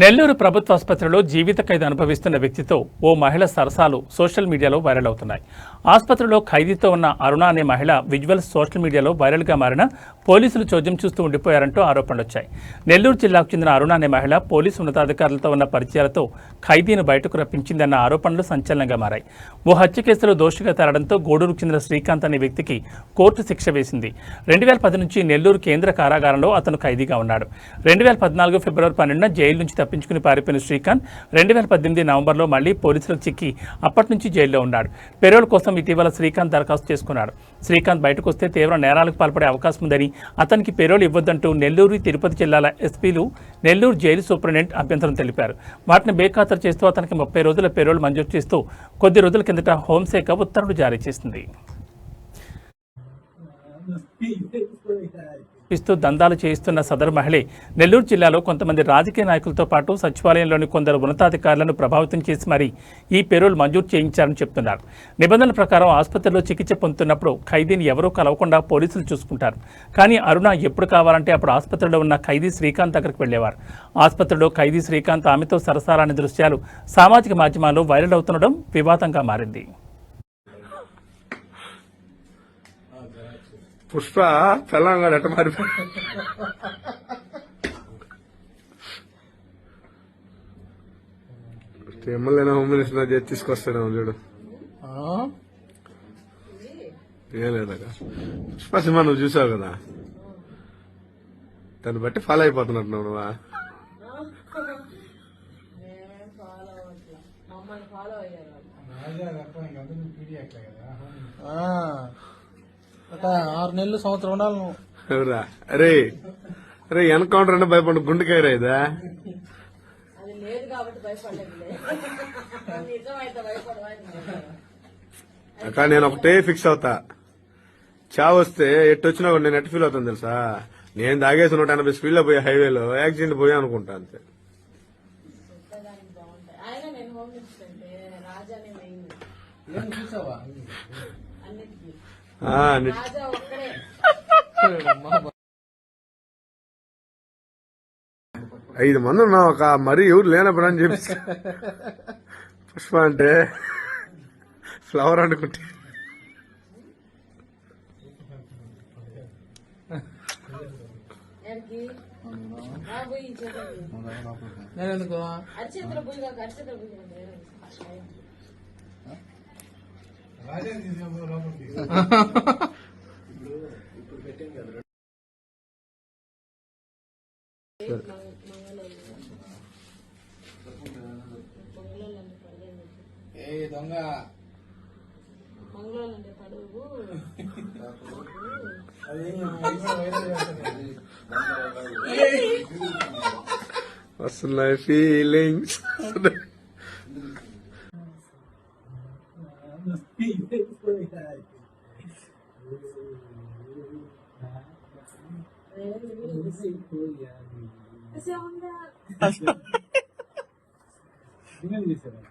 నెల్లూరు ప్రభుత్వ ఆసుపత్రిలో జీవిత ఖైదు అనుభవిస్తున్న వ్యక్తితో ఓ మహిళ సరసాలు సోషల్ మీడియాలో వైరల్ అవుతున్నాయి. ఆసుపత్రిలో ఖైదీతో ఉన్న అరుణ అనే మహిళ విజువల్స్ సోషల్ మీడియాలో వైరల్గా మారిన పోలీసులు చోద్యం చూస్తూ ఉండిపోయారంటూ ఆరోపణలు వచ్చాయి. నెల్లూరు జిల్లాకు చెందిన అరుణ అనే మహిళ పోలీసు ఉన్నతాధికారులతో ఉన్న పరిచయాలతో ఖైదీని బయటకు రప్పించిందన్న ఆరోపణలు సంచలనంగా మారాయి. ఓ హత్య కేసులో దోషిగా తేలడంతో గూడూరుకు చెందిన శ్రీకాంత్ అనే వ్యక్తికి కోర్టు శిక్ష వేసింది. 2010 నుంచి నెల్లూరు కేంద్ర కారాగారంలో అతను ఖైదీగా ఉన్నాడు. 2014 ఫిబ్రవరి 12న జైలు నుంచి తప్పించుకుని పారిపోయిన శ్రీకాంత్ 2018 నవంబర్లో మళ్లీ పోలీసులకు చిక్కి అప్పటి నుంచి జైల్లో ఉన్నాడు. పెరోల్ కోసం ఇటీవల శ్రీకాంత్ దరఖాస్తు చేసుకున్నాడు. శ్రీకాంత్ బయటకు వస్తే తీవ్ర నేరాలకు పాల్పడే అవకాశం ఉందని, అతనికి పెరోల్ ఇవ్వొద్దంటూ నెల్లూరు, తిరుపతి జిల్లాల ఎస్పీలు నెల్లూరు జైలు సూపరింటెండెంట్ అభ్యంతరం తెలిపారు. వాటిని బేఖాతరు చేస్తూ అతనికి 30 రోజుల పెరోల్ మంజూరు చేస్తూ కొద్ది రోజుల కిందట హోంశాఖ ఉత్తర్వులు జారీ చేసింది. ఇస్తూ దందాలు చేయిస్తున్న సదరు మహిళ నెల్లూరు జిల్లాలో కొంతమంది రాజకీయ నాయకులతో పాటు సచివాలయంలోని కొందరు ఉన్నతాధికారులను ప్రభావితం చేసి మరీ ఈ పెరోల్ మంజూరు చేయించారని చెప్తున్నారు. నిబంధనల ప్రకారం ఆసుపత్రిలో చికిత్స పొందుతున్నప్పుడు ఖైదీని ఎవరూ కలవకుండా పోలీసులు చూసుకుంటారు. కానీ అరుణ ఎప్పుడు కావాలంటే అప్పుడు ఆసుపత్రిలో ఉన్న ఖైదీ శ్రీకాంత్ దగ్గరికి వెళ్లేవారు. ఆసుపత్రిలో ఖైదీ శ్రీకాంత్ ఆమెతో సరసాలనే దృశ్యాలు సామాజిక మాధ్యమాల్లో వైరల్ అవుతుండడం వివాదంగా మారింది. పుష్ప తెలంగాణ ఎట్ట మారిపోయి ఎమ్మెల్యే హోమ్ మినిస్టర్ చేసి తీసుకొస్తాడేమో చూడు. ఏం లేదా పుష్ప సినిమా నువ్వు చూసావు కదా, దాన్ని బట్టి ఫాలో అయిపోతున్నట్టున్నావు నువ్వా? ఒక 6 నెలలు సంవత్సరం ఉండాలి నువ్వు. ఎవరా? అరే అరే ఎన్కౌంటర్ అంటే భయపడు గుండెకాయరా ఇదా? అక్కడ నేను ఒకటే ఫిక్స్ అవుతా, చావు వస్తే ఎట్టు వచ్చినా కూడా నేను ఎట్టు ఫీల్ అవుతాను తెలుసా? నేను తాగేసి 180 స్పీడ్ లో పోయే హైవేలో యాక్సిడెంట్ పోయా అనుకుంటా అంతే. చూసావా 5 మంది ఉన్నాం, ఒక మరీ ఎవరు లేనప్పుడు అని చెప్పి పుష్ప అంటే ఫ్లవర్ అనుకుంటే నేనెందుకు ఏ దొంగ వస్తున్నాయి ఫీలింగ్స్. చేశారా